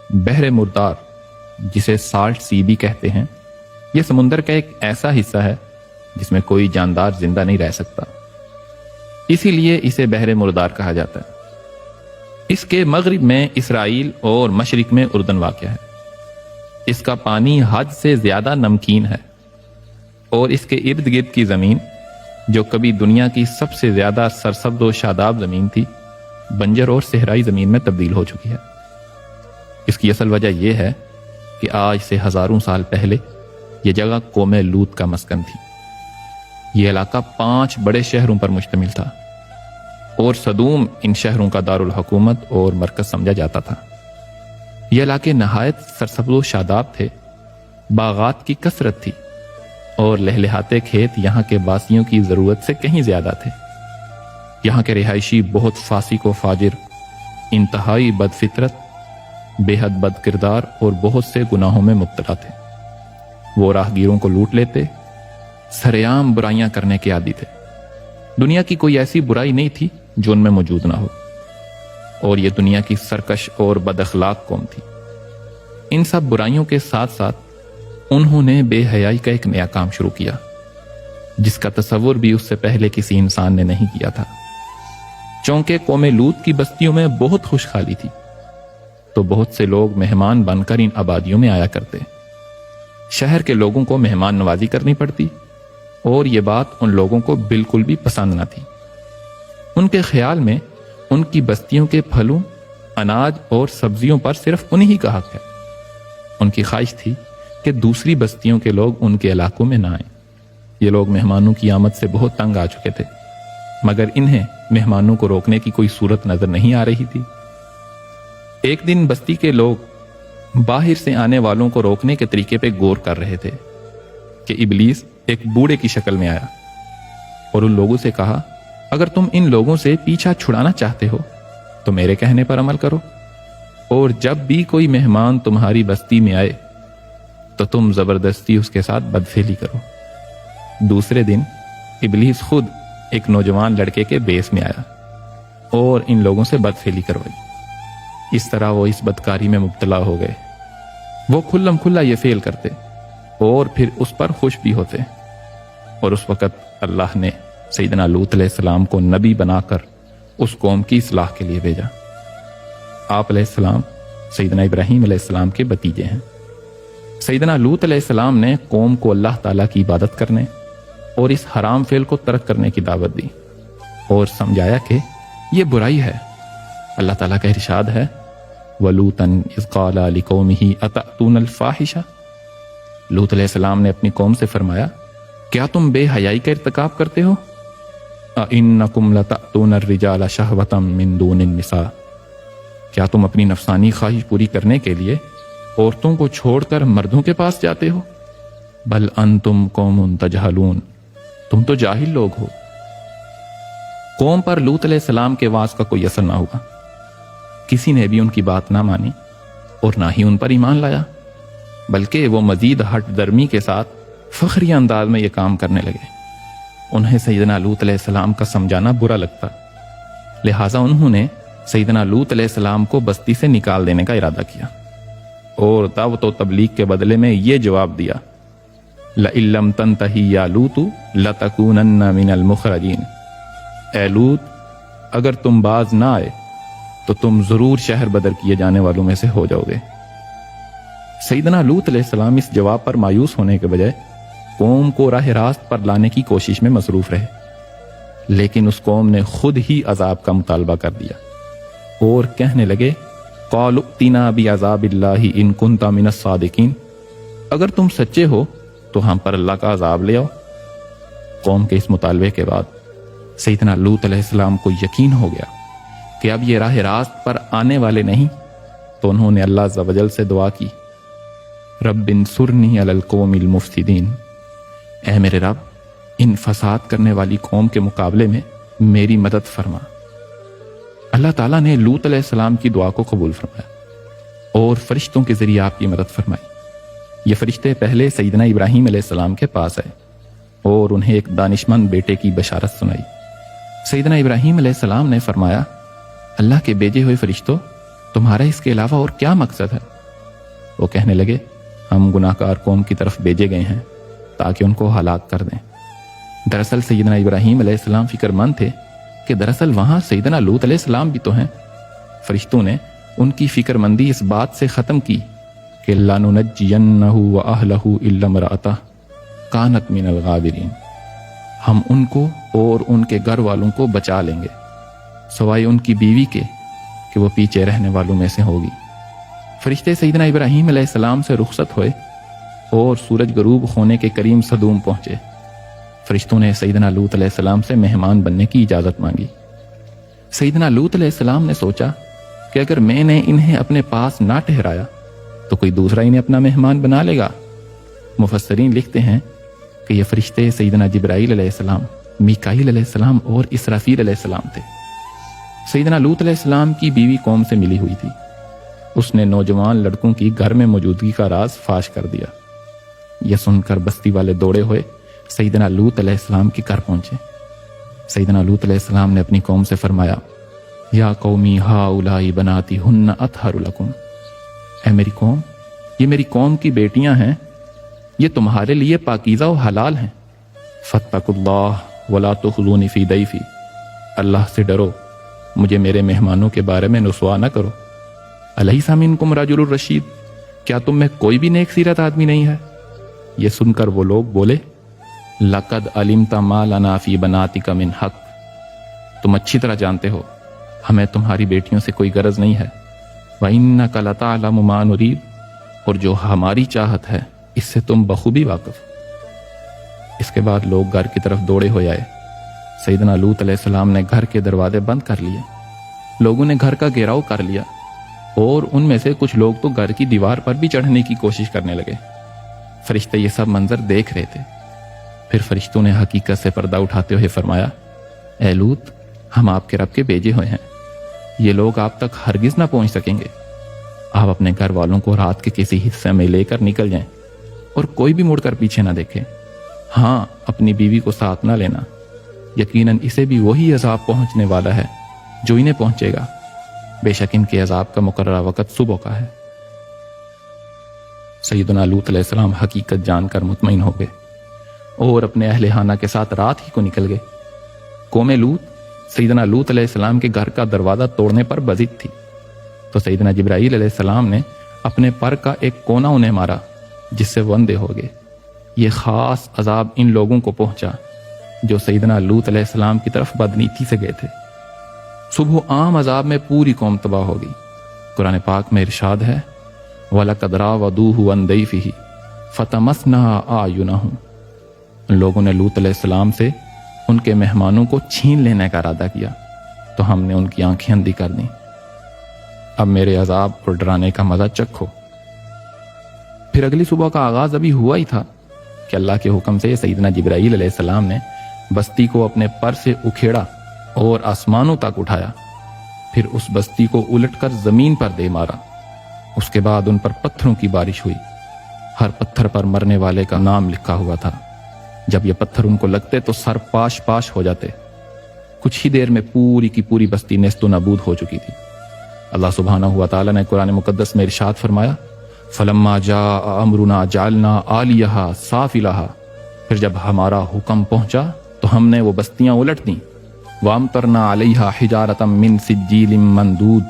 بحر مردار، جسے سالٹ سی بھی کہتے ہیں، یہ سمندر کا ایک ایسا حصہ ہے جس میں کوئی جاندار زندہ نہیں رہ سکتا، اسی لیے اسے بحر مردار کہا جاتا ہے۔ اس کے مغرب میں اسرائیل اور مشرق میں اردن واقع ہے۔ اس کا پانی حد سے زیادہ نمکین ہے اور اس کے ارد گرد کی زمین، جو کبھی دنیا کی سب سے زیادہ سرسبز و شاداب زمین تھی، بنجر اور صحرائی زمین میں تبدیل ہو چکی ہے۔ اس کی اصل وجہ یہ ہے کہ آج سے ہزاروں سال پہلے یہ جگہ قوم لوط کا مسکن تھی۔ یہ علاقہ 5 بڑے شہروں پر مشتمل تھا اور صدوم ان شہروں کا دارالحکومت اور مرکز سمجھا جاتا تھا۔ یہ علاقے نہایت سرسبز و شاداب تھے، باغات کی کثرت تھی اور لہلہاتے کھیت یہاں کے باسیوں کی ضرورت سے کہیں زیادہ تھے۔ یہاں کے رہائشی بہت فاسق و فاجر، انتہائی بد فطرت، بے حد بد کردار اور بہت سے گناہوں میں مبتلا تھے۔ وہ راہگیروں کو لوٹ لیتے، سرعام برائیاں کرنے کے عادی تھے۔ دنیا کی کوئی ایسی برائی نہیں تھی جو ان میں موجود نہ ہو، اور یہ دنیا کی سرکش اور بد اخلاق قوم تھی۔ ان سب برائیوں کے ساتھ ساتھ انہوں نے بے حیائی کا ایک نیا کام شروع کیا، جس کا تصور بھی اس سے پہلے کسی انسان نے نہیں کیا تھا۔ چونکہ قوم لوط کی بستیوں میں بہت خوشحالی تھی، تو بہت سے لوگ مہمان بن کر ان آبادیوں میں آیا کرتے۔ شہر کے لوگوں کو مہمان نوازی کرنی پڑتی، اور یہ بات ان لوگوں کو بالکل بھی پسند نہ تھی۔ ان کے خیال میں ان کی بستیوں کے پھلوں، اناج اور سبزیوں پر صرف انہی کا حق ہے۔ ان کی خواہش تھی کہ دوسری بستیوں کے لوگ ان کے علاقوں میں نہ آئیں۔ یہ لوگ مہمانوں کی آمد سے بہت تنگ آ چکے تھے، مگر انہیں مہمانوں کو روکنے کی کوئی صورت نظر نہیں آ رہی تھی۔ ایک دن بستی کے لوگ باہر سے آنے والوں کو روکنے کے طریقے پہ غور کر رہے تھے کہ ابلیس ایک بوڑھے کی شکل میں آیا اور ان لوگوں سے کہا، اگر تم ان لوگوں سے پیچھا چھڑانا چاہتے ہو تو میرے کہنے پر عمل کرو، اور جب بھی کوئی مہمان تمہاری بستی میں آئے تو تم زبردستی اس کے ساتھ بدفعلی کرو۔ دوسرے دن ابلیس خود ایک نوجوان لڑکے کے بیس میں آیا اور ان لوگوں سے بدفعلی کروائی۔ اس طرح وہ اس بدکاری میں مبتلا ہو گئے۔ وہ کھلم کھلا یہ فعل کرتے اور پھر اس پر خوش بھی ہوتے، اور اس وقت اللہ نے سیدنا لوط علیہ السلام کو نبی بنا کر اس قوم کی اصلاح کے لیے بھیجا۔ آپ علیہ السلام سیدنا ابراہیم علیہ السلام کے بھتیجے ہیں۔ سیدنا لوط علیہ السلام نے قوم کو اللہ تعالیٰ کی عبادت کرنے اور اس حرام فعل کو ترک کرنے کی دعوت دی اور سمجھایا کہ یہ برائی ہے۔ اللہ تعالیٰ کا ارشاد ہے، وَلُوطًا إِذْ قَالَ لِقَوْمِهِ أَتَأْتُونَ الْفَاحِشَةَ۔ لوط علیہ السلام نے اپنی قوم سے فرمایا، کیا تم بے حیائی کا ارتکاب کرتے ہو؟ أَإِنَّكُمْ لَتَأْتُونَ الرِّجَالَ شَهْوَةً مِّن دُونِ النِّسَاءِ۔ کیا تم اپنی نفسانی خواہش پوری کرنے کے لیے عورتوں کو چھوڑ کر مردوں کے پاس جاتے ہو؟ بل انتم قوم تجہلون، تم تو جاہل لوگ ہو۔ قوم پر لوط علیہ السلام کے وعظ کا کوئی اثر نہ ہوا، کسی نے بھی ان کی بات نہ مانی اور نہ ہی ان پر ایمان لایا، بلکہ وہ مزید ہٹ درمی کے ساتھ فخری انداز میں یہ کام کرنے لگے۔ انہیں سیدنا لوط علیہ السلام کا سمجھانا برا لگتا، لہٰذا انہوں نے سیدنا لوط علیہ السلام کو بستی سے نکال دینے کا ارادہ کیا اور دعوت و تبلیغ کے بدلے میں یہ جواب دیا، لَإِن لَّمْ تَنْتَهِ يَا لُوطُ لَتَكُونَنَّ مِنَ الْمُخْرَجِينَ۔ اے لوط، اگر تم باز نہ آئے تو تم ضرور شہر بدر کیے جانے والوں میں سے ہو جاؤ گے۔ سیدنا لوط علیہ السلام اس جواب پر مایوس ہونے کے بجائے قوم کو راہ راست پر لانے کی کوشش میں مصروف رہے، لیکن اس قوم نے خود ہی عذاب کا مطالبہ کر دیا اور کہنے لگے، قَالُوا ائْتِنَا بِعَذَابِ اللَّهِ إِن كُنتَ مِنَ الصَّادِقِينَ۔ اگر تم سچے ہو تو ہم پر اللہ کا عذاب لے آؤ۔ قوم کے اس مطالبے کے بعد سیدنا لوط علیہ السلام کو یقین ہو گیا کہ اب یہ راہ راست پر آنے والے نہیں، تو انہوں نے اللہ عز و جل سے دعا کی، رب انصرنی علی القوم المفسدین۔ اے میرے رب، ان فساد کرنے والی قوم کے مقابلے میں میری مدد فرما۔ اللہ تعالیٰ نے لوط علیہ السلام کی دعا کو قبول فرمایا اور فرشتوں کے ذریعے آپ کی مدد فرمائی۔ یہ فرشتے پہلے سیدنا ابراہیم علیہ السلام کے پاس آئے اور انہیں ایک دانشمند بیٹے کی بشارت سنائی۔ سیدنا ابراہیم علیہ السلام نے فرمایا، اللہ کے بھیجے ہوئے فرشتوں، تمہارا اس کے علاوہ اور کیا مقصد ہے؟ وہ کہنے لگے ہم گناہگار قوم کی طرف بھیجے گئے ہیں تاکہ ان کو ہلاک کر دیں۔ دراصل سیدنا ابراہیم علیہ السلام فکر مند تھے کہ دراصل وہاں سیدنا لوط علیہ السلام بھی تو ہیں۔ فرشتوں نے ان کی فکر مندی اس بات سے ختم کی کہ لَنُنَجِّيَنَّهُ وَأَهْلَهُ إِلَّا امْرَأَتَهُ كَانَتْ مِنَ الْغَابِرِينَ، ہم ان کو اور ان کے گھر والوں کو بچا لیں گے سوائے ان کی بیوی کے کہ وہ پیچھے رہنے والوں میں سے ہوگی۔ فرشتے سیدنا ابراہیم علیہ السلام سے رخصت ہوئے اور سورج غروب ہونے کے قریب سدوم پہنچے۔ فرشتوں نے سیدنا لوط علیہ السلام سے مہمان بننے کی اجازت مانگی۔ سیدنا لوط علیہ السلام نے سوچا کہ اگر میں نے انہیں اپنے پاس نہ ٹھہرایا تو کوئی دوسرا انہیں اپنا مہمان بنا لے گا۔ مفسرین لکھتے ہیں کہ یہ فرشتے سیدنا جبرائیل علیہ السلام، میکائیل علیہ السلام اور اسرافیل علیہ السلام تھے۔ سیدنا لوط علیہ السلام کی بیوی قوم سے ملی ہوئی تھی۔ اس نے نوجوان لڑکوں کی گھر میں موجودگی کا راز فاش کر دیا۔ یہ سن کر بستی والے دوڑے ہوئے سیدنا لوط علیہ السلام کے گھر پہنچے۔ سیدنا لوط علیہ السلام نے اپنی قوم سے فرمایا یا قومی ہؤلاء بناتی ہن اطہر لکم، اے میری قوم، یہ میری قوم کی بیٹیاں ہیں، یہ تمہارے لیے پاکیزہ و حلال ہیں۔ فاتقوا اللہ ولا تخزونی فی ضیفی، اللہ سے ڈرو، مجھے میرے مہمانوں کے بارے میں رسوا نہ کرو۔ الیس منکم رجل الرشید، کیا تم میں کوئی بھی نیک سیرت آدمی نہیں ہے؟ یہ سن کر وہ لوگ بولے لقد علمت ما لنا فی بناتک من حق، تم اچھی طرح جانتے ہو ہمیں تمہاری بیٹیوں سے کوئی غرض نہیں ہے۔ وَإِنَّكَ لَتَعْلَمُ مَا نُرِيدُ، اور جو ہماری چاہت ہے اس سے تم بخوبی واقف۔ اس کے بعد لوگ گھر کی طرف دوڑے ہوئے آئے۔ سیدنا لوط علیہ السلام نے گھر کے دروازے بند کر لیے۔ لوگوں نے گھر کا گھیراؤ کر لیا اور ان میں سے کچھ لوگ تو گھر کی دیوار پر بھی چڑھنے کی کوشش کرنے لگے۔ فرشتے یہ سب منظر دیکھ رہے تھے۔ پھر فرشتوں نے حقیقت سے پردہ اٹھاتے ہوئے فرمایا اے لوط، ہم آپ کے رب کے بھیجے ہوئے ہیں، یہ لوگ آپ تک ہرگز نہ پہنچ سکیں گے۔ آپ اپنے گھر والوں کو رات کے کسی حصے میں لے کر نکل جائیں اور کوئی بھی مڑ کر پیچھے نہ دیکھے۔ ہاں، اپنی بیوی کو ساتھ نہ لینا، یقیناً اسے بھی وہی عذاب پہنچنے والا ہے جو انہیں پہنچے گا، بے شک ان کے عذاب کا مقررہ وقت صبح کا ہے۔ سیدنا لوط علیہ السلام حقیقت جان کر مطمئن ہو گئے اور اپنے اہل خانہ کے ساتھ رات ہی کو نکل گئے۔ قوم لوط سیدنا لوط علیہ السلام کے گھر کا دروازہ توڑنے پر بضد تھی، تو سیدنا جبرائیل علیہ السلام نے اپنے پر کا ایک کونا انہیں مارا جس سے وہ اندھے ہو گئے۔ یہ خاص عذاب ان لوگوں کو پہنچا جو سیدنا لوط علیہ السلام کی طرف بدنیتی سے گئے تھے۔ صبح عام عذاب میں پوری قوم تباہ ہو گئی۔ قرآن پاک میں ارشاد ہے وَلَقَدْ رَاوَدُوهُ عَنْ ضَيْفِهِ فَطَمَسْنَا أَعْيُنَهُمْ، ان لوگوں نے لوط علیہ السلام سے ان کے مہمانوں کو چھین لینے کا ارادہ کیا تو ہم نے ان کی آنکھیں اندھی کر دیں۔ اب میرے عذاب اور ڈرانے کا مزہ چکھو۔ پھر اگلی صبح کا آغاز ابھی ہوا ہی تھا کہ اللہ کے حکم سے سیدنا جبرائیل علیہ السلام نے بستی کو اپنے پر سے اکھیڑا اور آسمانوں تک اٹھایا، پھر اس بستی کو الٹ کر زمین پر دے مارا۔ اس کے بعد ان پر پتھروں کی بارش ہوئی، ہر پتھر پر مرنے والے کا نام لکھا ہوا تھا۔ جب یہ پتھر ان کو لگتے تو سر پاش پاش ہو جاتے۔ کچھ ہی دیر میں پوری کی پوری بستی نیست و نابود ہو چکی تھی۔ اللہ سبحانہ و تعالیٰ نے قرآن مقدس میں ارشاد فرمایا فَلَمَّا جَاءَ أَمْرُنَا جَعَلْنَا عَالِيَهَا سَافِلَهَا، پھر جب ہمارا حکم پہنچا تو ہم نے وہ بستیاں الٹ دیں۔ وَأَمْطَرْنَا عَلَيْهَا حِجَارَةً مِّن سِجِّيلٍ مَّنْضُودٍ،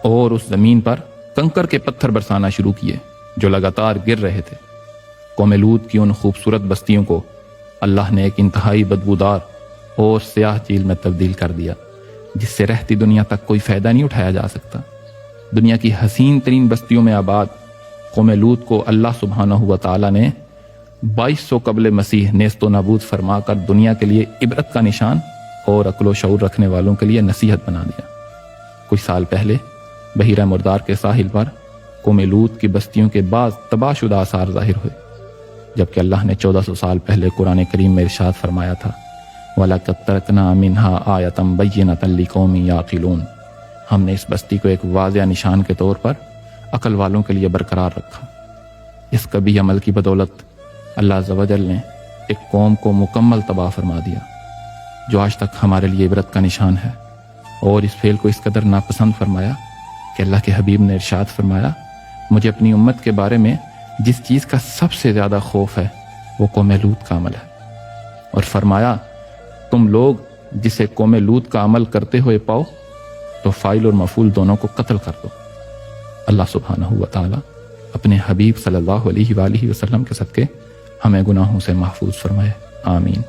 اور اس زمین پر کنکر کے پتھر برسانا شروع کیے جو لگاتار گر رہے تھے۔ قوم لوط کی ان خوبصورت بستیوں کو اللہ نے ایک انتہائی بدبودار اور سیاہ جھیل میں تبدیل کر دیا جس سے رہتی دنیا تک کوئی فائدہ نہیں اٹھایا جا سکتا۔ دنیا کی حسین ترین بستیوں میں آباد قوم لوط کو اللہ سبحانہ و تعالیٰ نے 2200 قبل مسیح نیست و نابود فرما کر دنیا کے لیے عبرت کا نشان اور عقل و شعور رکھنے والوں کے لیے نصیحت بنا دیا۔ کچھ سال پہلے بحیرہ مردار کے ساحل پر قوم لوط کی بستیوں کے بعض تباہ شدہ آثار ظاہر ہوئے، جبکہ اللہ نے 1400 سال پہلے قرآن کریم میں ارشاد فرمایا تھا وَلَقَدْ تَرَكْنَا مِنْهَا آیَةً بَيِّنَةً لِقَوْمٍ يَعْقِلُونَ، ہم نے اس بستی کو ایک واضح نشان کے طور پر عقل والوں کے لیے برقرار رکھا۔ اس کبھی عمل کی بدولت اللہ عز و جل نے ایک قوم کو مکمل تباہ فرما دیا جو آج تک ہمارے لیے عبرت کا نشان ہے، اور اس فعل کو اس قدر ناپسند فرمایا کہ اللہ کے حبیب نے ارشاد فرمایا مجھے اپنی امت کے بارے میں جس چیز کا سب سے زیادہ خوف ہے وہ قوم لوط کا عمل ہے، اور فرمایا تم لوگ جسے قوم لوط کا عمل کرتے ہوئے پاؤ تو فاعل اور مفعول دونوں کو قتل کر دو۔ اللہ سبحانہ و تعالی اپنے حبیب صلی اللہ علیہ وآلہ وسلم کے صدقے ہمیں گناہوں سے محفوظ فرمائے، آمین۔